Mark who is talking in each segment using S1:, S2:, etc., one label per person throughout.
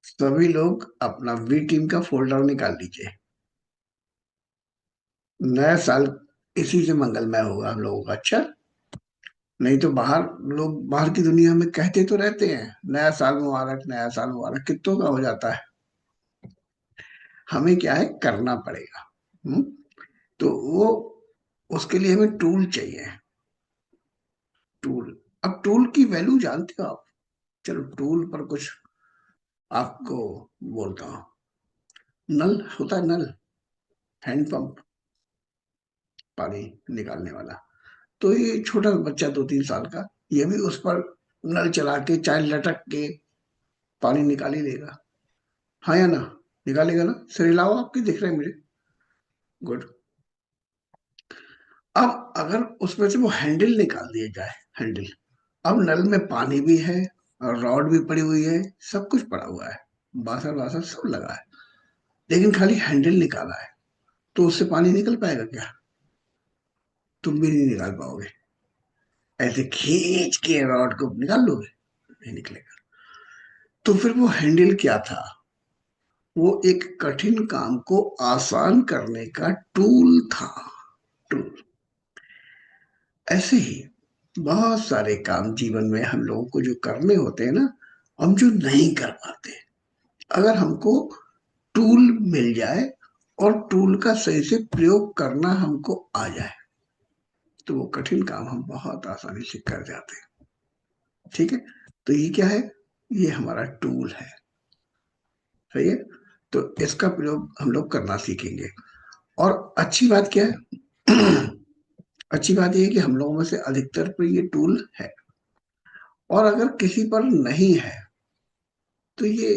S1: सभी लोग अपना वी टीम का फोल्डर निकाल लीजिए। नया साल इसी से मंगलमय होगा हम लोगों का। अच्छा, नहीं तो बाहर लोग बाहर की दुनिया में कहते तो रहते हैं नया साल मुबारक, नया साल मुबारक, कितनों का हो जाता है। हमें क्या है, करना पड़ेगा। हम्म तो वो उसके लिए हमें टूल चाहिए। टूल। अब टूल की वैल्यू जानते हो आप? चलो, टूल पर कुछ आपको बोलता हूँ। नल होता है, नल, हैंडपंप, पानी निकालने वाला। तो ये छोटा बच्चा 2-3 साल का, ये भी उस पर नल चला के चाहे लटक के पानी निकाल ही लेगा। हाँ या ना? निकालेगा ना? सिर हिलाओ, आपके दिख रहे हैं मुझे। गुड। अब अगर उसमें से वो हैंडल निकाल दिया जाए, हैंडल। अब नल में पानी भी है और रॉड भी पड़ी हुई है, सब कुछ पड़ा हुआ है, बासर वासर सब लगा है, लेकिन खाली हैंडल निकाला है। तो उससे पानी निकल पाएगा क्या? तुम भी नहीं निकाल पाओगे। ऐसे खींच के रॉड को निकाल लोगे? नहीं निकलेगा। तो फिर वो हैंडल क्या था? वो एक कठिन काम को आसान करने का टूल था। टूल। ऐसे ही बहुत सारे काम जीवन में हम लोगों को जो करने होते हैं ना, हम जो नहीं कर पाते, अगर हमको टूल मिल जाए और टूल का सही से प्रयोग करना हमको आ जाए, तो वो कठिन काम हम बहुत आसानी से कर जाते हैं। ठीक है? तो ये क्या है? ये हमारा टूल है। सही है? तो इसका प्रयोग हम लोग करना सीखेंगे। और अच्छी बात क्या है? अच्छी बात यह है कि हम लोगों में से अधिकतर पर ये टूल है। और अगर किसी पर नहीं है, तो ये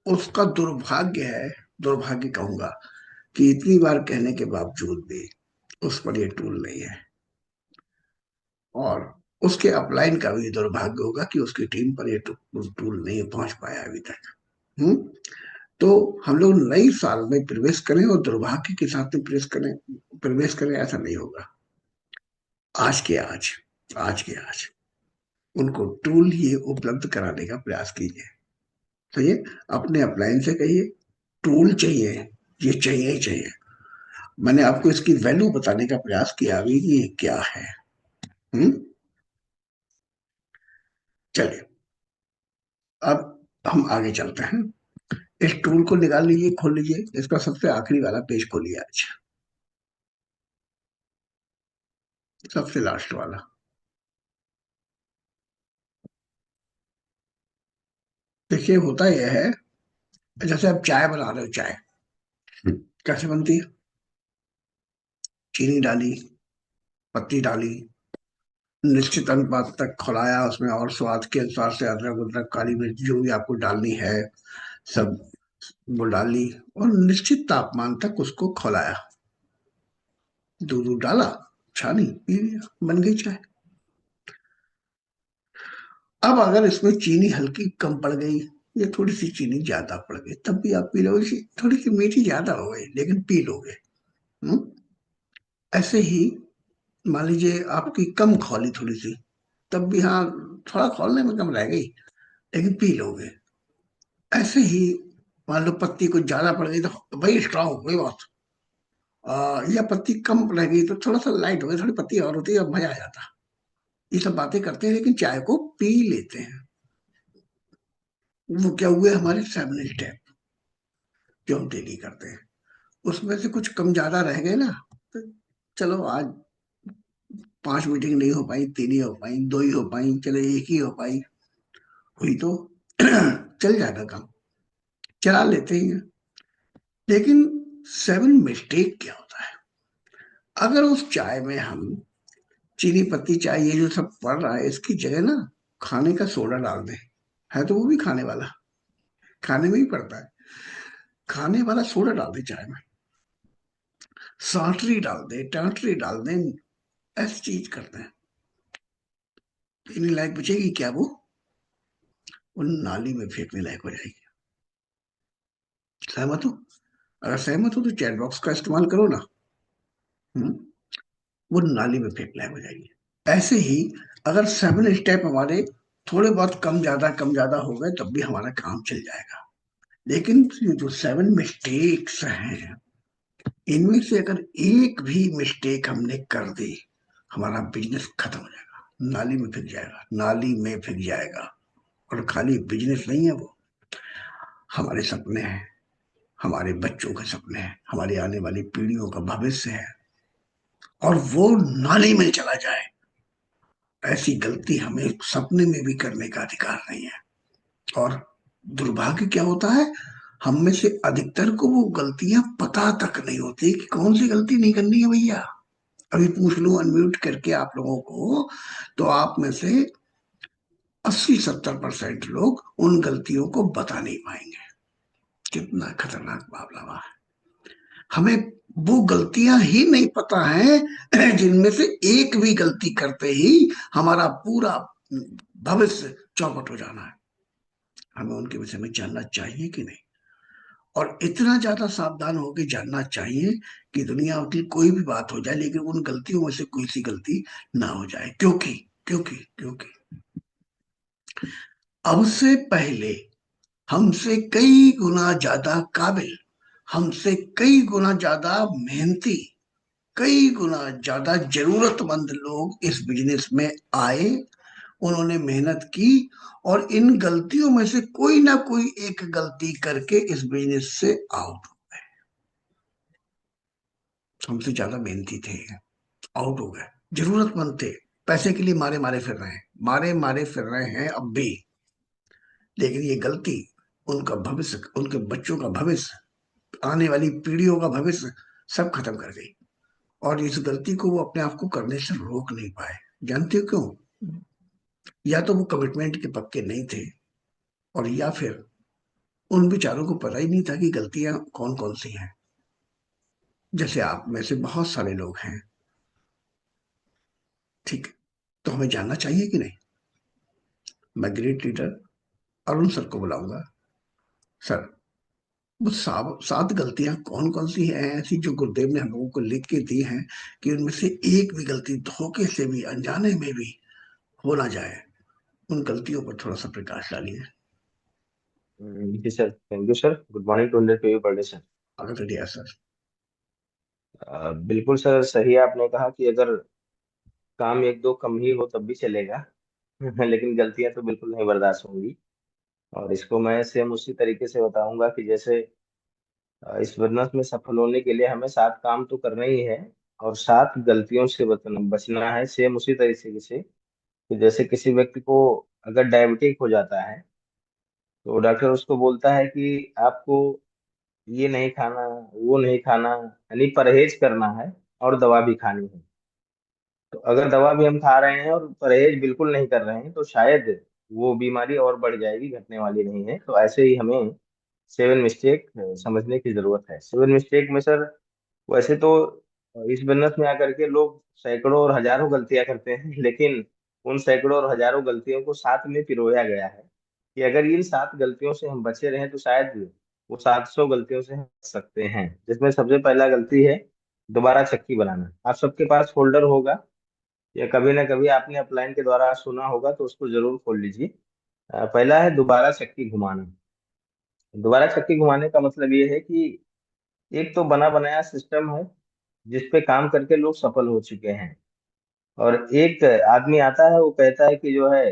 S1: उसका दुर्भाग्य है। दुर्भाग्य कहूंगा कि इतनी बार कहने के बावजूद भी उस पर ये टूल नहीं है। और उसके अपलाइन का भी दुर्भाग्य होगा कि उसकी टीम पर ये टूल नहीं पहुंच पाया अभी तक। हम्म तो हम लोग नई साल में प्रवेश करें और दुर्भाग्य के साथ में प्रवेश करें, ऐसा नहीं होगा। आज के आज, आज के आज उनको टूल ये उपलब्ध कराने का प्रयास कीजिए। तो ये अपने अपलाइन से कहिए, टूल चाहिए, ये चाहिए ही चाहिए। मैंने आपको इसकी वैल्यू बताने का प्रयास किया अभी कि ये क्या है। हम्म चलिए, अब हम आगे चलते हैं। इस टूल को निकाल लीजिए, खोल लीजिए, इसका सबसे आखिरी वाला पेज खोलिए आज, सबसे लास्ट वाला। देखिए, होता यह है, जैसे आप चाय बना रहे हो, चाय कैसे बनती है? चीनी डाली, पत्ती डाली, निश्चित अनुपात तक खौलाया, उसमें और स्वाद के अनुसार से अदरक उदरक काली मिर्च जो भी आपको डालनी है सब वो डाली, और निश्चित तापमान तक उसको खौलाया। दूध दूध डाला, छानी, पी लिया, बन गई चाय। अब अगर इसमें चीनी हल्की कम पड़ गई या थोड़ी सी चीनी ज्यादा पड़ गई, तब भी आप पी लोगे। थोड़ी सी मीठी ज्यादा हो गई लेकिन पी लोगे। हम्म? ऐसे ही मान लीजिए आपकी कम खौली थोड़ी सी, तब भी हाँ, थोड़ा खौलने में कम रह गई लेकिन पी लोगे। ऐसे ही मान लो पत्ती कुछ ज्यादा पड़ गई तो वही स्ट्रांग वही बात। या पत्ती कम रह गई तो थोड़ा सा लाइट हो गई, थोड़ी पत्ती और होती है, मजा आ जाता। ये सब बातें करते हैं लेकिन चाय को पी लेते हैं। वो क्या हुए, हमारे 7 स्टेप जो हम डेली करते हैं, उसमें से कुछ कम ज्यादा रह गए ना, तो चलो आज 5 मीटिंग नहीं हो पाई, 3 ही हो पाई, 2 ही हो पाई, चलो 1 ही हो पाई, हुई तो चल जाएगा काम, चला लेते हैं। लेकिन 7 मिस्टेक क्या होता है? अगर उस चाय में हम चीनी पत्ती चाय ये जो सब पड़ रहा है, इसकी जगह ना खाने का सोडा डाल दें, है तो वो भी खाने वाला, खाने में ही पड़ता है, खाने वाला सोडा डाल दे चाय में, साटरी डाल दे, टाटरी डाल दें, ऐसी चीज करते हैं, पीने लायक बचेगी क्या वो? वो नाली में फेंकने लायक हो जाएगी। सहमत हो? अगर सहमत हो तो चैट बॉक्स का इस्तेमाल करो ना। हम्म वो नाली में फेंक लायक हो जाएगी। ऐसे ही अगर 7 स्टेप हमारे थोड़े बहुत कम ज्यादा हो गए, तब भी हमारा काम चल जाएगा। लेकिन ये जो 7 मिस्टेक्स हैं, इनमें से अगर एक भी मिस्टेक हमने कर दी, हमारा बिजनेस खत्म हो जाएगा, नाली में फिर जाएगा, नाली में फिर जाएगा। और खाली बिजनेस नहीं है वो, हमारे सपने हैं, हमारे बच्चों के सपने हैं, हमारी आने वाली पीढ़ियों का भविष्य है, और वो नाली में चला जाए, ऐसी गलती हमें सपने में भी करने का अधिकार नहीं है। और दुर्भाग्य क्या होता है, हम में से अधिकतर को वो गलतियां पता तक नहीं होती कि कौन सी गलती नहीं करनी है भैया। अभी पूछ लूं अनम्यूट करके आप लोगों को, तो आप में से 80-70% लोग उन गलतियों को बता नहीं पाएंगे। कितना खतरनाक मामला हुआ है। हमें वो गलतियां ही नहीं पता है जिनमें से एक भी गलती करते ही हमारा पूरा भविष्य चौपट हो जाना है। हमें उनके विषय में जानना चाहिए कि नहीं, और इतना ज्यादा सावधान होकर जानना चाहिए कि दुनिया की कोई भी बात हो जाए, लेकिन उन गलतियों में से कोई सी गलती ना हो जाए, क्योंकि क्योंकि क्योंकि अब से पहले हमसे कई गुना ज्यादा काबिल, हमसे कई गुना ज्यादा मेहनती, कई गुना ज्यादा जरूरतमंद लोग इस बिजनेस में आए, उन्होंने मेहनत की, और इन गलतियों में से कोई ना कोई एक गलती करके इस बिजनेस से आउट हो गए। हमसे ज्यादा मेहनती थे, आउट हो गए। जरूरतमंद थे, पैसे के लिए मारे मारे फिर रहे हैं, मारे मारे फिर रहे हैं अब भी, लेकिन ये गलती उनका भविष्य, उनके बच्चों का भविष्य, आने वाली पीढ़ियों का भविष्य सब खत्म कर गई। और इस गलती को वो अपने आप को करने से रोक नहीं पाए। जानते हो क्यों? या तो वो कमिटमेंट के पक्के नहीं थे, और या फिर उन बेचारों को पता ही नहीं था कि गलतियां कौन कौन सी हैं। जैसे आप में से बहुत सारे लोग हैं, ठीक है, तो हमें जानना चाहिए कि नहीं। मैं ग्रेट लीडर अरुण सर को बुलाऊंगा। सर, वो 7 गलतियां कौन कौन सी हैं ऐसी जो गुरुदेव ने हम लोगों को लिख के दी हैं, कि उनमें से एक भी गलती धोखे से भी, अनजाने में भी हो ना जाए। उन गलतियों पर थोड़ा सा प्रकाश डालिए।
S2: जी sir, thank you sir. Good morning two hundred पे बर्थडे सर।
S1: अगर रेडिया सर।
S2: बिल्कुल सर, सही आपने कहा कि अगर काम एक दो कम ही हो तब भी चलेगा। लेकिन गलतियां तो बिल्कुल नहीं बर्दाश्त होंगी। और इसको मैं सेम उसी तरीके से बताऊंगा कि जैसे इस बिजनेस में सफल होने के लिए हमें 7 काम तो करना ही है, और 7 गलतियों से बचना बचना है। सेम उसी तरीके से कि जैसे किसी व्यक्ति को अगर डायबिटिक हो जाता है, तो डॉक्टर उसको बोलता है कि आपको ये नहीं खाना, वो नहीं खाना, यानी परहेज करना है, और दवा भी खानी है। तो अगर दवा भी हम खा रहे हैं और परहेज बिल्कुल नहीं कर रहे हैं, तो शायद वो बीमारी और बढ़ जाएगी, घटने वाली नहीं है। तो ऐसे ही हमें 7 मिस्टेक समझने की जरूरत है। 7 मिस्टेक में सर, वैसे तो इस बिजनेस में आकर के लोग सैकड़ों और हजारों गलतियां करते हैं, लेकिन उन सैकड़ों और हजारों गलतियों को साथ में पिरोया गया है कि अगर इन 7 गलतियों से हम बचे रहें तो शायद वो 700 गलतियों से हम बच सकते हैं। जिसमें सबसे पहला गलती है दोबारा चक्की बनाना। आप सबके पास फोल्डर होगा, या कभी ना कभी आपने अपलाइन के द्वारा सुना होगा, तो उसको जरूर खोल लीजिए। पहला है दोबारा चक्की घुमाना। दोबारा चक्की घुमाने का मतलब ये है कि एक तो बना बनाया सिस्टम है जिस पे काम करके लोग सफल हो चुके हैं, और एक आदमी आता है, वो कहता है कि जो है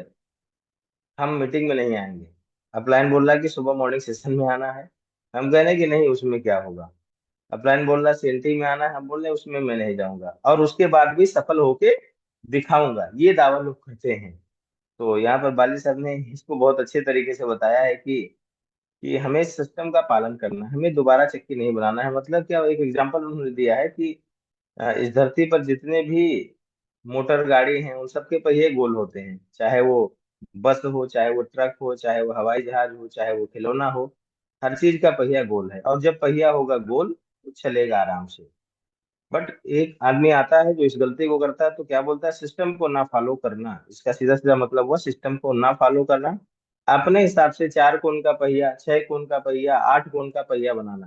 S2: हम मीटिंग में नहीं आएंगे। अपलाइन बोल रहा है कि सुबह मॉर्निंग सेशन में आना है। हम कह रहे हैं कि नहीं, उसमें क्या होगा। अपलाइन बोल रहा है सीएनटी में आना है, हम बोल रहे हैं उसमें मैं नहीं जाऊंगा, और उसके बाद भी सफल होके दिखाऊंगा, ये दावा लोग करते हैं। तो यहाँ पर बाली साहब ने इसको बहुत अच्छे तरीके से बताया है कि हमें सिस्टम का पालन करना है, हमें दोबारा चक्की नहीं बनाना है। मतलब क्या, एक एग्जांपल उन्होंने दिया है कि इस धरती पर जितने भी मोटर गाड़ी हैं उन सबके पहिए गोल होते हैं, चाहे वो बस हो, चाहे वो ट्रक हो, चाहे वो हवाई जहाज हो, चाहे वो खिलौना हो। हर चीज का पहिया गोल है, और जब पहिया होगा गोल तो चलेगा आराम से। बट एक आदमी आता है जो इस गलती को करता है, तो क्या बोलता है, सिस्टम को ना फॉलो करना। इसका सीधा सीधा मतलब हुआ सिस्टम को ना फॉलो करना, अपने हिसाब से 4 कोण का पहिया, 6 कोण का पहिया, 8 कोण का पहिया बनाना।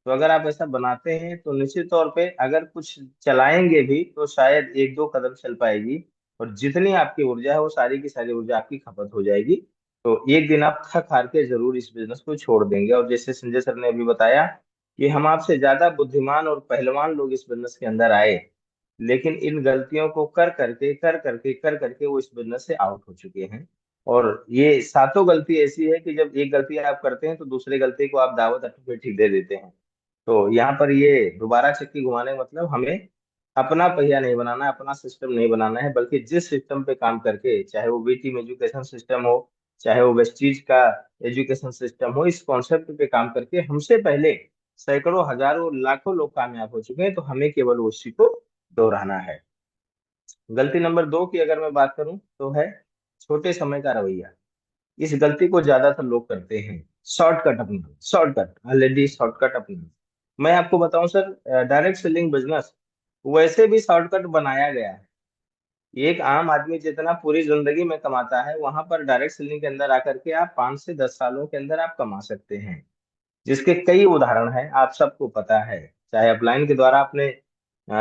S2: तो अगर आप ऐसा बनाते हैं तो निश्चित तौर पे अगर कुछ चलाएंगे भी तो शायद एक दो कदम चल पाएगी, और जितनी आपकी ऊर्जा है वो सारी की सारी ऊर्जा आपकी खपत हो जाएगी। तो एक दिन आप थक हार के जरूर इस बिजनेस को छोड़ देंगे। और जैसे संजय सर ने अभी बताया कि हम आपसे ज्यादा बुद्धिमान और पहलवान लोग इस बिजनेस के अंदर आए, लेकिन इन गलतियों को कर करके वो इस बिजनेस से आउट हो चुके हैं। और ये सातों गलती ऐसी है कि जब एक गलती आप करते हैं तो दूसरी गलती को आप दावत ऑटोमेटिक दे देते हैं। तो यहाँ पर ये दोबारा चक्की घुमाने का मतलब हमें अपना पहिया नहीं बनाना है, अपना सिस्टम नहीं बनाना है, बल्कि जिस सिस्टम पे काम करके, चाहे वो बी टीम एजुकेशन सिस्टम हो, चाहे वो वेस्टीज का एजुकेशन सिस्टम हो, इस कॉन्सेप्ट पे काम करके हमसे पहले सैकड़ों हजारों लाखों लोग कामयाब हो चुके हैं, तो हमें केवल उसी को दोहराना है। गलती नंबर 2 की अगर मैं बात करूं तो है छोटे समय का रवैया। इस गलती को ज्यादातर लोग करते हैं, शॉर्टकट अपना, शॉर्टकट ऑलरेडी शॉर्टकट अपना। मैं आपको बताऊं सर, डायरेक्ट सेलिंग बिजनेस वैसे भी शॉर्टकट बनाया गया है। एक आम आदमी जितना पूरी जिंदगी में कमाता है, वहां पर डायरेक्ट सेलिंग के अंदर आकर के आप 5 से 10 सालों के अंदर आप कमा सकते हैं, जिसके कई उदाहरण हैं, आप सबको पता है। चाहे अपलाइन के द्वारा आपने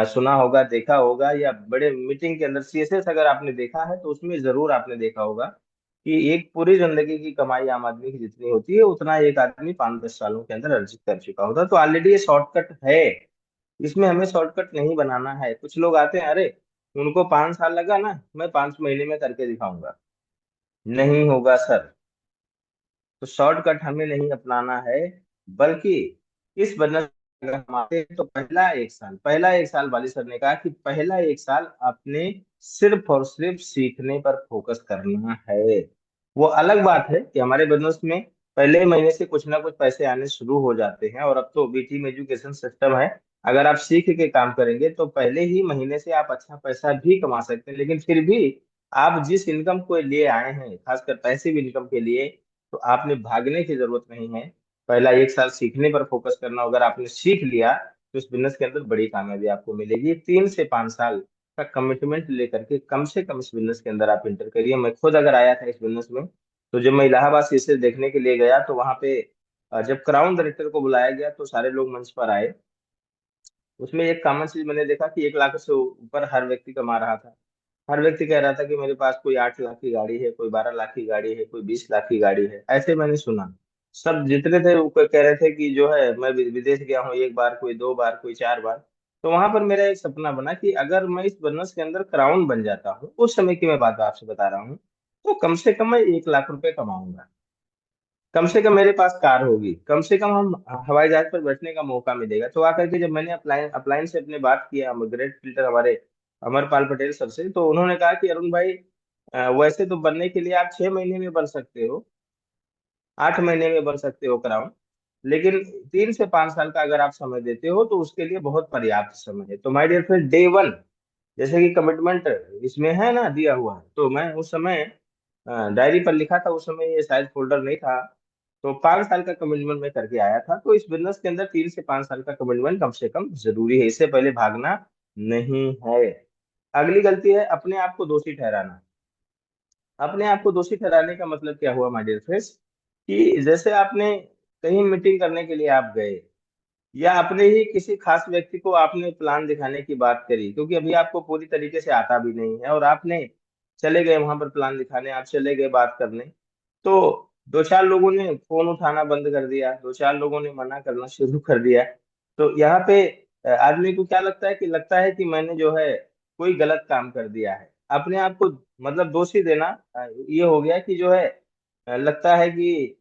S2: सुना होगा, देखा होगा, या बड़े मीटिंग के अंदर सीएसएस अगर आपने देखा है तो उसमें जरूर आपने देखा होगा कि एक पूरी जिंदगी की कमाई आम आदमी की जितनी होती है उतना एक आदमी 5-10 सालों के अंदर अर्जित कर चुका होता है। तो ऑलरेडी ये शॉर्टकट है, इसमें हमें शॉर्टकट नहीं बनाना है। कुछ लोग आते हैं, अरे उनको 5 साल लगा ना, मैं 5 महीने में करके दिखाऊंगा। नहीं होगा सर। तो शॉर्टकट हमें नहीं अपनाना है, बल्कि इस बिजनेस अगर हम आते हैं तो पहला एक साल वाली सर ने कहा कि पहला एक साल अपने सिर्फ और सिर्फ सीखने पर फोकस करना है। वो अलग बात है कि हमारे बिजनेस में पहले महीने से कुछ ना कुछ पैसे आने शुरू हो जाते हैं, और अब तो बीटी में एजुकेशन सिस्टम है, अगर आप सीख के काम करेंगे तो पहले ही महीने से आप अच्छा पैसा भी कमा सकते हैं। लेकिन फिर भी आप जिस इनकम को लिए आए हैं, खासकर पैसिव इनकम के लिए, तो आपने भागने की जरूरत नहीं है। पहला एक साल सीखने पर फोकस करना, अगर आपने सीख लिया तो इस बिजनेस के अंदर बड़ी कामयाबी आपको मिलेगी। 3 से 5 साल का कमिटमेंट लेकर के कम से कम इस बिजनेस के अंदर आप इंटर करिए। मैं खुद अगर आया था इस बिजनेस में, तो जब मैं इलाहाबाद से इसे देखने के लिए गया तो वहां पे जब क्राउन डायरेक्टर को बुलाया गया तो सारे लोग मंच पर आए। उसमें एक कॉमन चीज मैंने देखा कि 1 लाख से ऊपर हर व्यक्ति कमा रहा था। हर व्यक्ति कह रहा था कि मेरे पास कोई 8 लाख की गाड़ी है, कोई 12 लाख की गाड़ी है, कोई 20 लाख की गाड़ी है, ऐसे मैंने सुना। सब जितने थे वो कह रहे थे कि जो है मैं विदेश गया हूँ, एक बार, कोई 2 बार, कोई 4 बार। तो वहां पर मेरा एक सपना बना कि अगर मैं इस बिजनेस के अंदर क्राउन बन जाता हूँ, उस समय की मैं बात आपसे बता रहा हूँ, तो कम से कम मैं 1 लाख रुपए कमाऊंगा। कम से कम मेरे पास कार होगी, कम से कम हम हवाई जहाज पर बैठने का मौका मिलेगा। तो आकर के जब मैंने अपलाइन से अपने बात किया, ग्रेट फिल्टर हमारे अमरपाल पटेल सर से, तो उन्होंने कहा कि अरुण भाई, वैसे तो बनने के लिए आप 6 महीने में बन सकते हो, 8 महीने में बन सकते हो क्राउन, लेकिन 3 से 5 साल का अगर आप समय देते हो तो उसके लिए बहुत पर्याप्त समय है। तो माय डियर फ्रेंड, डे 1 जैसे कि कमिटमेंट इसमें है ना दिया हुआ है, तो मैं उस समय डायरी पर लिखा था, उस समय ये शायद फोल्डर नहीं था। तो 5 साल का कमिटमेंट मैं करके आया था। तो इस बिजनेस के अंदर 3 से 5 साल का कमिटमेंट कम से कम जरूरी है, इससे पहले भागना नहीं है। अगली गलती है अपने आप को दोषी ठहराना। अपने आप को दोषी ठहराने का मतलब क्या हुआ माय डियर फ्रेंड्स, कि जैसे आपने कहीं मीटिंग करने के लिए आप गए, या अपने ही किसी खास व्यक्ति को आपने प्लान दिखाने की बात करी, क्योंकि अभी आपको पूरी तरीके से आता भी नहीं है, और आपने चले गए वहां पर प्लान दिखाने, आप चले गए बात करने, तो 2-4 लोगों ने फोन उठाना बंद कर दिया, 2-4 लोगों ने मना करना शुरू कर दिया। तो यहाँ पे आदमी को क्या लगता है, कि लगता है कि मैंने जो है कोई गलत काम कर दिया है। अपने आप को मतलब दोषी देना, ये हो गया कि जो है लगता है कि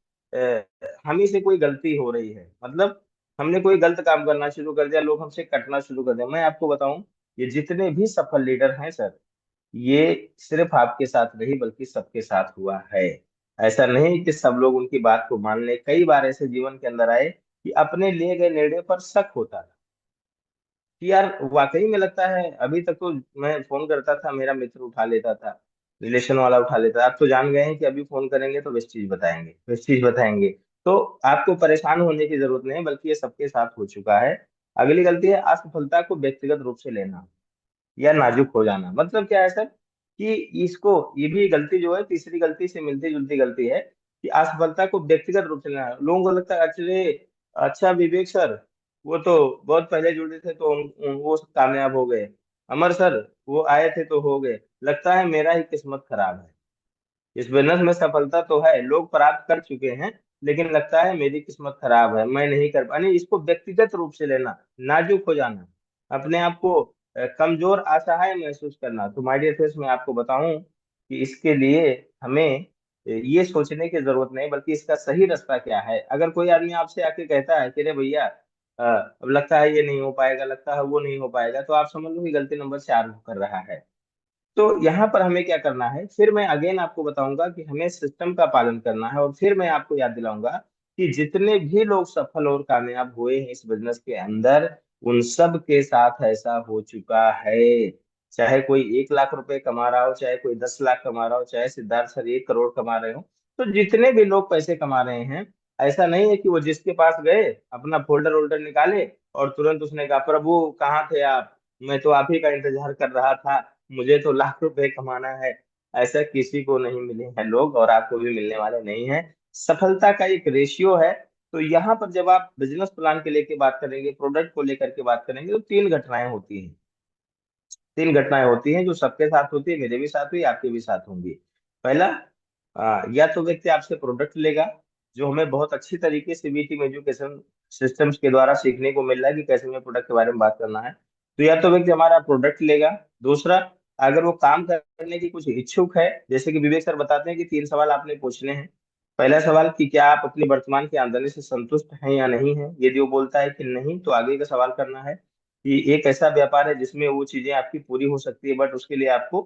S2: हम ही से कोई गलती हो रही है, मतलब हमने कोई गलत काम करना शुरू कर दिया, लोग हमसे कटना शुरू कर दिया। मैं आपको बताऊं, ये जितने भी सफल लीडर हैं सर, ये सिर्फ आपके साथ नहीं बल्कि सबके साथ हुआ है। ऐसा नहीं कि सब लोग उनकी बात को मान ले। कई बार ऐसे जीवन के अंदर आए कि अपने लिए गए निर्णय पर शक होता था, कि यार वाकई में लगता है, अभी तक तो मैं फोन करता था मेरा मित्र उठा लेता था, रिलेशन वाला उठा लेता था, आप तो जान गए हैं कि अभी फोन करेंगे तो वेस्ट चीज बताएंगे। तो आपको परेशान होने की जरूरत नहीं है, बल्कि ये सबके साथ हो चुका है। अगली गलती है असफलता को व्यक्तिगत रूप से लेना या नाजुक हो जाना। मतलब क्या है सर, कि इसको, ये भी गलती जो है तीसरी गलती से मिलती जुलती गलती है, कि असफलता को व्यक्तिगत रूप से लेना। लोगों को लगता है एक्चुअली, अच्छा विवेक सर वो तो बहुत पहले जुड़े थे तो वो कामयाब हो गए, अमर सर वो आए थे तो हो गए, लगता है मेरा ही किस्मत खराब है। इस बिजनेस में सफलता तो है, लोग प्राप्त कर चुके हैं, लेकिन लगता है मेरी किस्मत खराब है, मैं नहीं कर पानी। इसको व्यक्तिगत रूप से लेना, नाजुक हो जाना, अपने आप को कमजोर असहाय महसूस करना। तो माय डियर फ्रेंड्स, मैं आपको बताऊं कि इसके लिए हमें ये सोचने की जरूरत नहीं, बल्कि इसका सही रास्ता क्या है। अगर कोई आदमी आपसे आके कहता है कि अरे भैया अब लगता है ये नहीं हो पाएगा, लगता है वो नहीं हो पाएगा, तो आप समझ लो कि गलती नंबर 4 कर रहा है। तो यहाँ पर हमें क्या करना है, फिर मैं अगेन आपको बताऊंगा कि हमें सिस्टम का पालन करना है, और फिर मैं आपको याद दिलाऊंगा कि जितने भी लोग सफल और कामयाब हुए हैं इस बिजनेस के अंदर, उन सब के साथ ऐसा हो चुका है। चाहे कोई 1 लाख रुपए कमा रहा हो, चाहे कोई 10 लाख कमा रहा हो, चाहे सिद्धार्थ सर 1 करोड़ कमा रहे हो, तो जितने भी लोग पैसे कमा रहे हैं, ऐसा नहीं है कि वो जिसके पास गए अपना फोल्डर वोल्डर निकाले और तुरंत उसने कहा प्रभु कहाँ थे आप, मैं तो आप ही का इंतजार कर रहा था, मुझे तो लाख रुपए कमाना है। ऐसा किसी को नहीं मिले हैं लोग, और आपको भी मिलने वाले नहीं हैं। सफलता का एक रेशियो है। तो यहाँ पर जब आप बिजनेस प्लान के लेके बात करेंगे, प्रोडक्ट को लेकर के बात करेंगे, तो 3 घटनाएं होती हैं। 3 घटनाएं होती हैं जो सबके साथ होती है, मेरे भी साथ हुई, आपके भी साथ होंगी। पहला, या तो व्यक्ति आपसे प्रोडक्ट लेगा, जो हमें बहुत अच्छी तरीके से बी टीम एजुकेशन सिस्टम्स के द्वारा सीखने को मिल रहा है कि कैसे हमें प्रोडक्ट के बारे में बात करना है। तो या तो व्यक्ति हमारा प्रोडक्ट लेगा। दूसरा, अगर वो काम करने की कुछ इच्छुक है, जैसे कि विवेक सर बताते हैं कि 3 सवाल आपने पूछने हैं। पहला सवाल कि क्या आप अपनी वर्तमान की आमदनी से संतुष्ट हैं या नहीं है। यदि वो बोलता है कि नहीं, तो आगे का सवाल करना है कि एक ऐसा व्यापार है जिसमें वो चीजें आपकी पूरी हो सकती है, बट उसके लिए आपको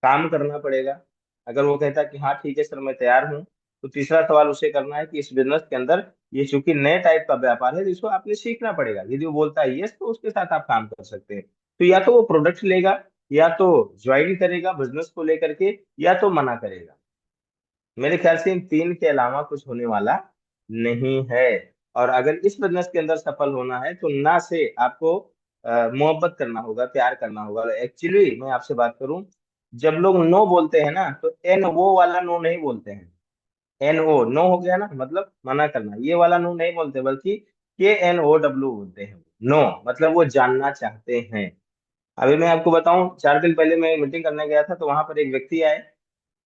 S2: काम करना पड़ेगा। अगर वो कहता है कि हाँ ठीक है सर मैं तैयार हूँ, तो तीसरा सवाल उसे करना है कि इस बिजनेस के अंदर ये चूंकि नए टाइप का व्यापार है, जिसको आपने सीखना पड़ेगा। यदि वो बोलता है यस, तो उसके साथ आप काम कर सकते हैं। तो या तो वो प्रोडक्ट लेगा, या तो ज्वाइन करेगा बिजनेस को लेकर के, या तो मना करेगा। मेरे ख्याल से इन 3 के अलावा कुछ होने वाला नहीं है। और अगर इस बिजनेस के अंदर सफल होना है, तो ना से आपको मोहब्बत करना होगा, प्यार करना होगा। एक्चुअली मैं आपसे बात करूं, जब लोग नो बोलते हैं ना, तो एन वो वाला नो नहीं बोलते हैं। एन ओ नो हो गया ना, मतलब मना करना, ये वाला नो नहीं बोलते, बल्कि KNOW बोलते हैं। नो मतलब वो जानना चाहते हैं। अभी मैं आपको बताऊं, 4 दिन पहले मैं मीटिंग करने गया था, तो वहां पर एक व्यक्ति आए,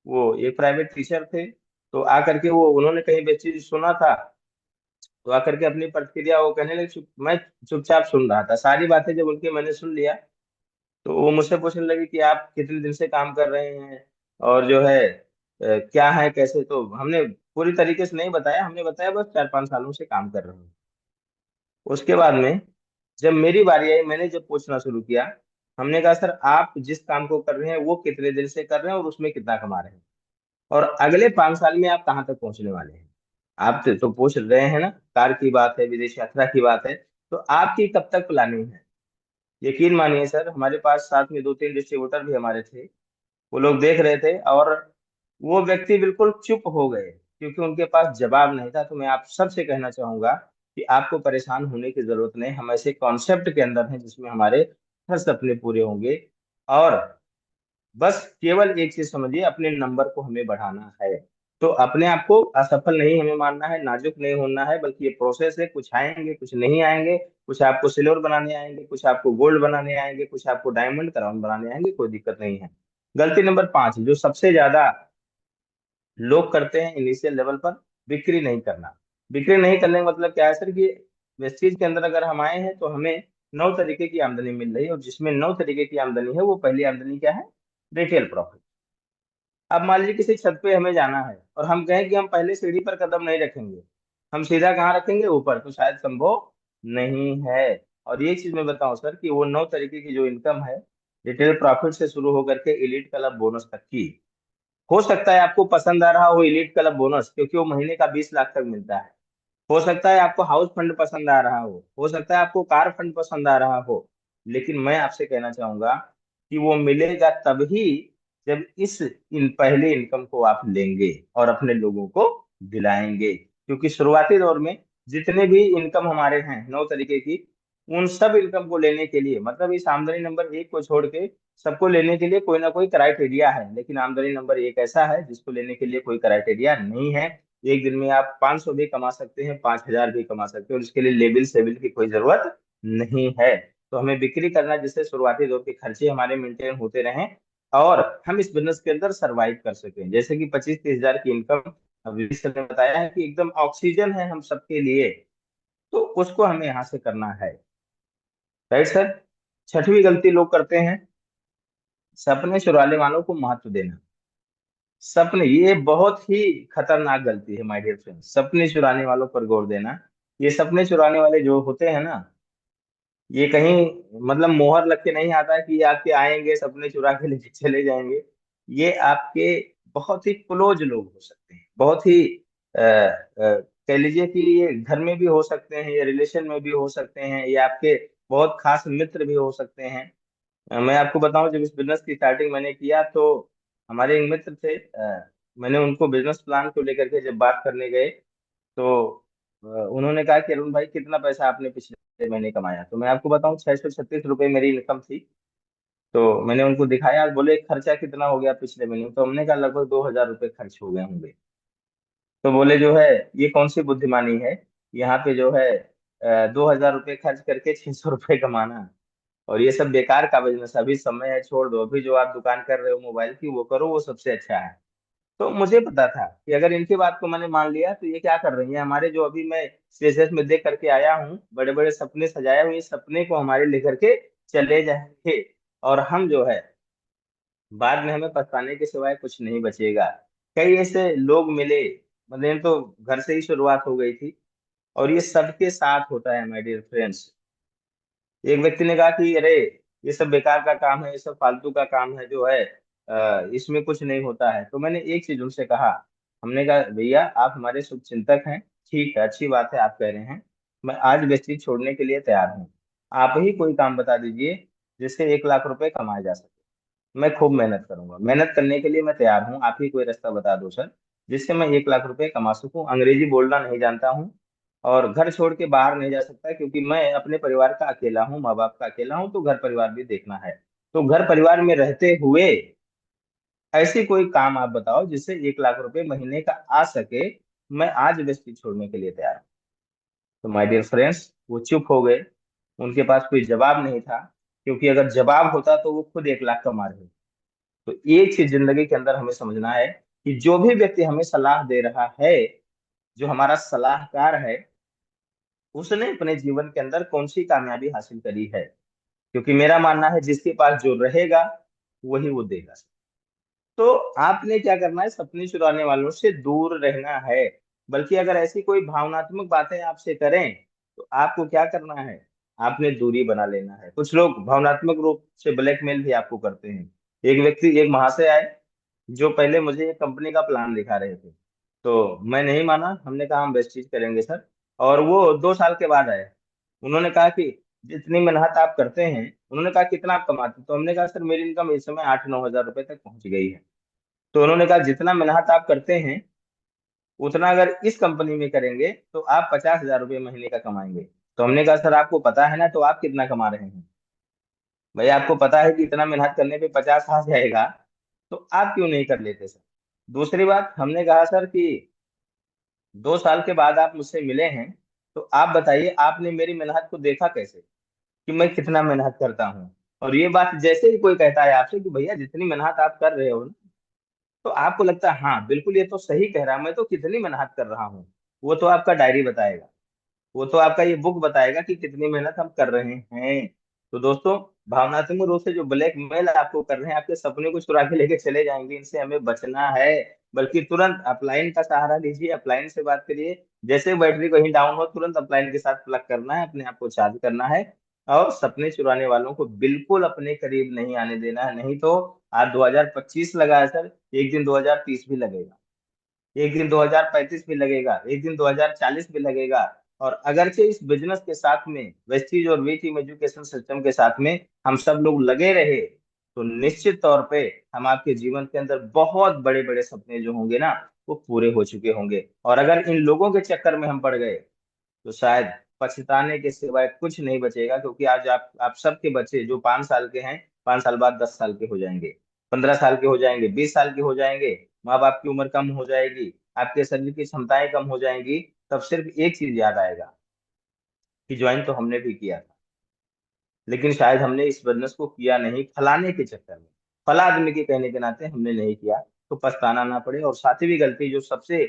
S2: वो एक प्राइवेट टीचर थे। तो आकर के वो उन्होंने कहीं भी चीज सुना था, तो आकर के अपनी प्रतिक्रिया वो कहने लगे। मैं चुपचाप सुन रहा था, सारी बातें जब उनकी मैंने सुन लिया, तो वो मुझसे पूछने लगे कि आप कितने दिन से काम कर रहे हैं, और जो है क्या है कैसे। तो हमने पूरी तरीके से नहीं बताया, हमने बताया बस 4-5 सालों से काम कर रहे हैं। उसके बाद में जब मेरी बारी आई, मैंने जब पूछना शुरू किया, हमने कहा सर आप जिस काम को कर रहे हैं वो कितने दिन से कर रहे हैं और उसमें कितना कमा रहे हैं, और अगले 5 साल में आप कहाँ तक पहुंचने वाले हैं। आप तो पूछ रहे हैं ना, कार की बात है, विदेश यात्रा की बात है, तो आपकी कब तक प्लानिंग है। यकीन मानिए सर, हमारे पास साथ में 2-3 डिस्ट्रीब्यूटर भी हमारे थे। वो लोग देख रहे थे, और वो व्यक्ति बिल्कुल चुप हो गए, क्योंकि उनके पास जवाब नहीं था। तो मैं आप सबसे कहना चाहूंगा कि आपको परेशान होने की जरूरत नहीं। हम ऐसे कॉन्सेप्ट के अंदर हैं जिसमें हमारे हर सपने पूरे होंगे। और बस केवल एक चीज समझिए, अपने नंबर को हमें बढ़ाना है। तो अपने आप को असफल नहीं हमें मानना है, नाजुक नहीं होना है, बल्कि ये प्रोसेस है। कुछ आएंगे, कुछ नहीं आएंगे, कुछ आपको सिल्वर बनाने आएंगे, कुछ आपको गोल्ड बनाने आएंगे, कुछ आपको डायमंड क्राउन बनाने आएंगे, कोई दिक्कत नहीं है। गलती नंबर 5 जो सबसे ज्यादा लोग करते हैं इनिशियल लेवल पर, बिक्री नहीं करना। बिक्री नहीं करने का मतलब क्या है सर, कि इस चीज के अंदर अगर हम आए हैं, तो हमें 9 तरीके की आमदनी मिल रही है, और जिसमें 9 तरीके की आमदनी है, वो पहली आमदनी क्या है, रिटेल प्रॉफिट। अब मान लीजिए किसी छत पे हमें जाना है, और हम कहें कि हम पहले सीढ़ी पर कदम नहीं रखेंगे, हम सीधा कहाँ रखेंगे, ऊपर, तो शायद संभव नहीं है। और ये चीज मैं बताऊं सर, कि वो 9 तरीके की जो इनकम है, रिटेल प्रॉफिट से शुरू होकर के एलीट क्लब बोनस तक की, हो सकता है आपको पसंद आ रहा हो एलीट क्लब बोनस, क्योंकि वो महीने का 20 लाख तक मिलता है। हो सकता है आपको हाउस फंड पसंद आ रहा हो सकता है आपको कार फंड पसंद आ रहा हो, लेकिन मैं आपसे कहना चाहूंगा कि वो मिलेगा तभी जब इस इन पहले इनकम को आप लेंगे और अपने लोगों को दिलाएंगे। क्योंकि शुरुआती दौर में जितने भी इनकम हमारे हैं 9 तरीके की, उन सब इनकम को लेने के लिए, मतलब इस आमदनी नंबर 1 को छोड़ के सबको लेने के लिए कोई ना कोई क्राइटेरिया है, लेकिन आमदनी नंबर 1 ऐसा है जिसको लेने के लिए कोई क्राइटेरिया नहीं है। एक दिन में आप 500 भी कमा सकते हैं, 5,000 भी कमा सकते हैं, और इसके लिए लेबिल सेबिल की कोई जरूरत नहीं है। तो हमें बिक्री करना, जिससे शुरुआती दौर के खर्चे हमारे मेंटेन होते रहें, और हम इस बिजनेस के अंदर सरवाइव कर सकें। जैसे कि 25-30 हजार की इनकम अभी सर ने बताया है कि एकदम ऑक्सीजन है हम सबके लिए, तो उसको हमें यहाँ से करना है। Right sir. छठवीं गलती लोग करते हैं, सपने चुराने वालों को महत्व देना। सपने, ये बहुत ही खतरनाक गलती है माय डियर फ्रेंड्स, सपने चुराने वालों पर गौर देना। ये सपने चुराने वाले जो होते हैं ना, ये कहीं मतलब मोहर लग के नहीं आता है कि ये आपके आएंगे सपने चुरा के लेके चले जाएंगे। ये आपके बहुत ही क्लोज लोग हो सकते हैं, बहुत ही कह लीजिए कि ये घर में भी हो सकते हैं, या रिलेशन में भी हो सकते हैं, या आपके बहुत खास मित्र भी हो सकते हैं। मैं आपको बताऊं, जब इस बिजनेस की स्टार्टिंग मैंने किया तो हमारे एक मित्र थे, मैंने उनको बिजनेस प्लान को लेकर के जब बात करने गए तो उन्होंने कहा कि अरुण भाई कितना पैसा आपने पिछले महीने कमाया। तो मैं आपको बताऊं, 636 रुपये मेरी इनकम थी। तो मैंने उनको दिखाया, बोले खर्चा कितना हो गया पिछले महीने, तो हमने कहा लगभग 2,000 रुपये खर्च हो गए होंगे। तो बोले जो है, ये कौन सी बुद्धिमानी है, यहाँ पे जो है 2,000 रुपये खर्च करके 600 रुपये कमाना, और ये सब बेकार का बिजनेस, अभी समय है छोड़ दो, अभी जो आप दुकान कर रहे हो मोबाइल की वो करो, वो सबसे अच्छा है। तो मुझे पता था कि अगर इनकी बात को मैंने मान लिया तो ये क्या कर रही है, हमारे जो अभी मैं स्टेटस में देख करके आया हूँ बड़े बड़े सपने सजाए हुए, इस सपने को हमारे लेकर के चले जाएंगे, और हम जो है बाद में हमें पछताने के सिवाय कुछ नहीं बचेगा। कई ऐसे लोग मिले, मतलब तो घर से ही शुरुआत हो गई थी, और ये सबके साथ होता है माय डियर फ्रेंड्स। एक व्यक्ति ने कहा कि अरे ये सब बेकार का काम है, ये सब फालतू का काम है जो है, इसमें कुछ नहीं होता है। तो मैंने एक चीज उनसे कहा, हमने कहा भैया आप हमारे शुभ चिंतक हैं, ठीक है अच्छी बात है आप कह रहे हैं, मैं आज व्यक्ति छोड़ने के लिए तैयार हूँ। आप ही कोई काम बता दीजिए जिससे 1 लाख रुपए कमाए जा सके, मैं खूब मेहनत करूंगा, मेहनत करने के लिए मैं तैयार हूँ, आप ही कोई रास्ता बता दो सर जिससे मैं 1 लाख रुपए कमा सकूं। अंग्रेजी बोलना नहीं जानता हूँ, और घर छोड़ के बाहर नहीं जा सकता क्योंकि मैं अपने परिवार का अकेला हूँ, माँ बाप का अकेला हूँ, तो घर परिवार भी देखना है। तो घर परिवार में रहते हुए ऐसी कोई काम आप बताओ जिससे 1 लाख रुपए महीने का आ सके, मैं आज इंडस्ट्री छोड़ने के लिए तैयार हूँ। तो माय डियर फ्रेंड्स, वो चुप हो गए, उनके पास कोई जवाब नहीं था, क्योंकि अगर जवाब होता तो वो खुद 1 लाख कमा रहे। तो एक चीज जिंदगी के अंदर हमें समझना है कि जो भी व्यक्ति हमें सलाह दे रहा है, जो हमारा सलाहकार है, उसने अपने जीवन के अंदर कौन सी कामयाबी हासिल करी है। क्योंकि मेरा मानना है जिसके पास जो रहेगा वही वो देगा। तो आपने क्या करना है, सपने चुराने वालों से दूर रहना है। बल्कि अगर ऐसी कोई भावनात्मक बातें आपसे करें तो आपको क्या करना है, आपने दूरी बना लेना है। कुछ लोग भावनात्मक रूप से ब्लैकमेल भी आपको करते हैं। एक महाशय आए जो पहले मुझे एक कंपनी का प्लान दिखा रहे थे, तो मैं नहीं माना, हमने कहा हम बेस्ट चीज करेंगे सर। और वो 2 साल के बाद आए, उन्होंने कहा कि जितनी मेहनत आप करते हैं, उन्होंने कहा कितना आप कमाते हैं? तो हमने कहा सर मेरी इनकम इस समय 8-9 हजार रुपए तक पहुंच गई है। तो उन्होंने कहा जितना मेहनत आप करते हैं उतना अगर इस कंपनी में करेंगे तो आप 50,000 रुपये महीने का कमाएंगे। तो हमने कहा सर आपको पता है ना, तो आप कितना कमा रहे हैं? भाई आपको पता है कि इतना मेहनत करने पे 50 आ जाएगा, तो आप क्यों नहीं कर लेते सर? दूसरी बात, हमने कहा सर कि 2 साल के बाद आप मुझसे मिले हैं, तो आप बताइए आपने मेरी मेहनत को देखा कैसे, कि मैं कितना मेहनत करता हूँ? और ये बात जैसे ही कोई कहता है आपसे कि भैया जितनी मेहनत आप कर रहे हो ना, तो आपको लगता है हाँ बिल्कुल ये तो सही कह रहा है, मैं तो कितनी मेहनत कर रहा हूँ। वो तो आपका डायरी बताएगा, वो तो आपका ये बुक बताएगा कि कितनी मेहनत हम कर रहे हैं। तो दोस्तों, भावनात्मक रूप से जो ब्लैकमेल आपको कर रहे हैं, आपके सपने को चुरा के लेके चले जाएंगे, इनसे हमें बचना है। बल्कि तुरंत अपलाइन का सहारा लीजिए, अपलाइन से बात करिए, जैसे बैटरी कहीं डाउन हो तुरंत अपलाइन के साथ प्लग करना है, अपने आप को चार्ज करना है। और सपने चुराने वालों को बिल्कुल अपने करीब नहीं आने देना है, नहीं तो आज 2025 लगा है सर, एक दिन 2030 भी लगेगा, एक दिन 2035 भी लगेगा, एक दिन 2040 भी लगेगा। और अगरचे इस बिजनेस के साथ में, वेस्टीज और वी टीम एजुकेशन सिस्टम के साथ में हम सब लोग लगे रहे, तो निश्चित तौर पे हम आपके जीवन के अंदर बहुत बड़े बड़े सपने जो होंगे ना, वो पूरे हो चुके होंगे। और अगर इन लोगों के चक्कर में हम पड़ गए तो शायद पछताने के सिवाय कुछ नहीं बचेगा। क्योंकि आज आप सबके बच्चे जो 5 साल के हैं, 5 साल बाद 10 साल के हो जाएंगे, 15 साल के हो जाएंगे, 20 साल के हो जाएंगे, माँ बाप की उम्र कम हो जाएगी, आपके शरीर की क्षमताएं कम हो जाएंगी। तब सिर्फ एक चीज याद आएगा कि ज्वाइन तो हमने भी किया था, लेकिन शायद हमने इस बिजनेस को किया नहीं फलाने के चक्कर में, फला आदमी के कहने के नाते हमने नहीं किया, तो पछताना ना पड़े। और सातवीं गलती, जो सबसे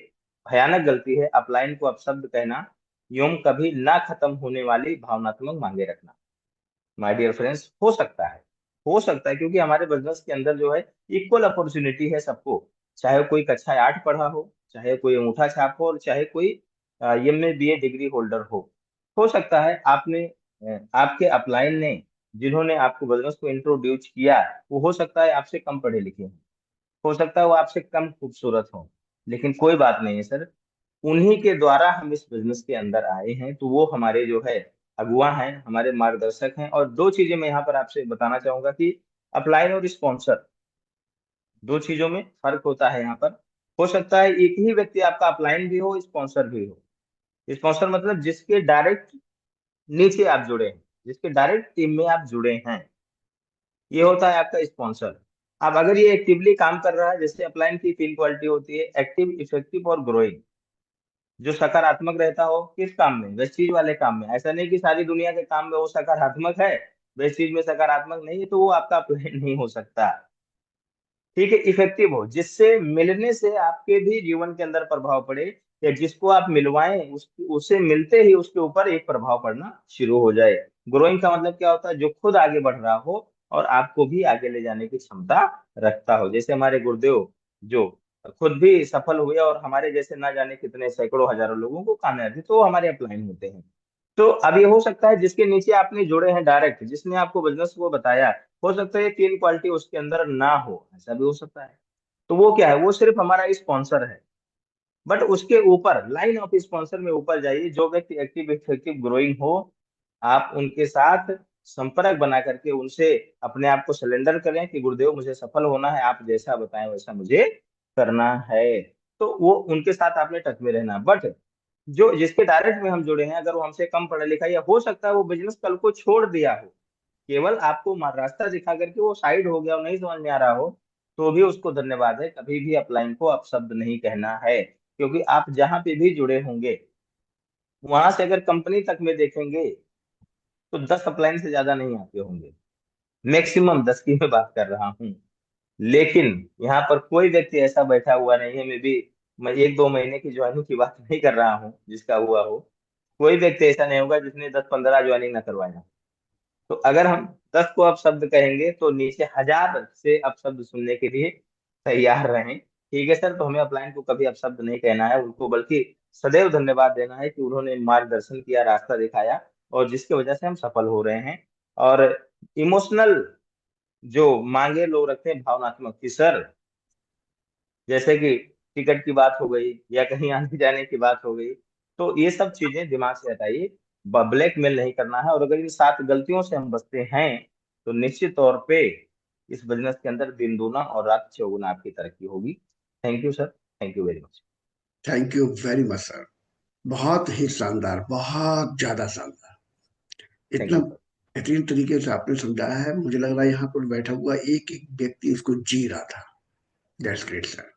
S2: भयानक गलती है, अपलाइन को अपशब्द कहना एवं कभी ना खत्म होने वाली भावनात्मक मांगे रखना। माय डियर फ्रेंड्स, हो सकता है क्योंकि हमारे बिजनेस के अंदर जो है इक्वल अपॉर्चुनिटी है सबको, चाहे कोई कक्षा 8 पढ़ा हो, चाहे कोई अंगूठा छाप हो, और चाहे कोई एमए बीए डिग्री होल्डर हो सकता है आपने आपके अपलाइन ने, जिन्होंने आपको बिजनेस को इंट्रोड्यूस किया, वो हो सकता है आपसे कम पढ़े लिखे हों, हो सकता है वो आपसे कम खूबसूरत हो, लेकिन कोई बात नहीं है सर, उन्हीं के द्वारा हम इस बिजनेस के अंदर आए हैं, तो वो हमारे जो है अगुआ हैं, हमारे मार्गदर्शक हैं। और दो चीजें मैं यहाँ पर आपसे बताना चाहूंगा कि अपलाइन और स्पॉन्सर, दो चीजों में फर्क होता है यहाँ पर। हो सकता है एक ही व्यक्ति आपका अपलाइन भी हो, स्पॉन्सर भी हो। स्पॉन्सर मतलब जिसके डायरेक्ट नीचे आप जुड़े हैं, जिसके डायरेक्ट टीम में आप जुड़े हैं, ये होता है आपका स्पॉन्सर। अब अगर ये एक्टिवली काम कर रहा है, जैसे अपलाइन की 3 क्वालिटी होती है, एक्टिव, इफेक्टिव और ग्रोइंग। जो सकारात्मक रहता हो किस काम में, वेस्टीज वाले काम में, ऐसा नहीं कि सारी दुनिया के काम में वो सकारात्मक है, वेस्टीज में सकारात्मक नहीं है, तो वो आपका अप्लाई नहीं हो सकता। ठीक है, इफेक्टिव हो, जिससे मिलने से आपके भी जीवन के अंदर प्रभाव पड़े, या जिसको आप मिलवाएं उससे मिलते ही उसके ऊपर एक प्रभाव पड़ना शुरू हो जाए। ग्रोइंग का मतलब क्या होता है, जो खुद आगे बढ़ रहा हो और आपको भी आगे ले जाने की क्षमता रखता हो। जैसे हमारे गुरुदेव, जो खुद भी सफल हुए और हमारे जैसे ना जाने कितने सैकड़ों हजारों लोगों को कामयाब थे, तो वो हमारे अपलाइन होते हैं। तो अब ये हो सकता है जिसके नीचे आपने जुड़े हैं डायरेक्ट, जिसने आपको बिजनेस को बताया, हो सकता है ये 3 क्वालिटी उसके अंदर ना हो, ऐसा भी हो सकता है। तो वो क्या है, वो सिर्फ हमारा स्पॉन्सर है। बट उसके ऊपर लाइन ऑफ स्पॉन्सर में ऊपर जाइए, जो व्यक्ति एक्टिव, इफेक्टिव, ग्रोइंग हो, आप उनके साथ संपर्क बना करके उनसे अपने आप को सरेंडर करें कि गुरुदेव मुझे सफल होना है, आप जैसा बताएं वैसा मुझे करना है। तो वो उनके साथ आपने टच में रहना। बट जो जिसके डायरेक्ट में हम जुड़े हैं, अगर वो हमसे कम पढ़ा लिखा है, या हो सकता है वो बिजनेस कल को छोड़ दिया हो, केवल आपको रास्ता दिखा करके वो साइड हो गया और नहीं समझ में आ रहा हो, तो भी उसको धन्यवाद है। कभी भी अपलाइन को अपशब्द नहीं कहना है, क्योंकि आप जहां पे भी जुड़े होंगे, वहां से अगर कंपनी तक में देखेंगे, तो 10 अपलाइन से ज्यादा नहीं आते होंगे, मैक्सिमम 10 की मैं बात कर रहा हूँ। लेकिन यहाँ पर कोई व्यक्ति ऐसा बैठा हुआ नहीं है, मैं 1-2 महीने की ज्वाइनिंग की बात नहीं कर रहा हूँ जिसका हुआ हो, कोई व्यक्ति ऐसा नहीं होगा जिसने 10-15 ज्वाइनिंग ना करवाया। तो अगर हम 10 को अपशब्द कहेंगे, तो नीचे 1000 से अपशब्द सुनने के लिए तैयार रहें। ठीक है सर, तो हमें अपलाइन को कभी अपशब्द नहीं कहना है उनको, बल्कि सदैव धन्यवाद देना है कि उन्होंने मार्गदर्शन किया, रास्ता दिखाया, और जिसकी वजह से हम सफल हो रहे हैं। और इमोशनल जो मांगे लोग रखते हैं, भावनात्मक, कि सर जैसे कि टिकट की बात हो गई या कहीं आने जाने की बात हो गई, तो ये सब चीजें दिमाग से हटाइए। ब्लैकमेल नहीं करना है, और अगर इन 7 गलतियों से हम बचते हैं, तो निश्चित तौर पे इस बिजनेस के अंदर दिन दूना और रात चौगुना आपकी तरक्की होगी। Thank you sir, thank you very much.
S1: Thank you very much sir. बहुत ही शानदार, बहुत ज्यादा शानदार।
S2: थैंक
S1: इतना
S2: यू सर।
S1: बेहतरीन तरीके से आपने समझाया है, मुझे लग रहा है यहाँ पर बैठा हुआ एक एक व्यक्ति इसको जी रहा था। That's great sir.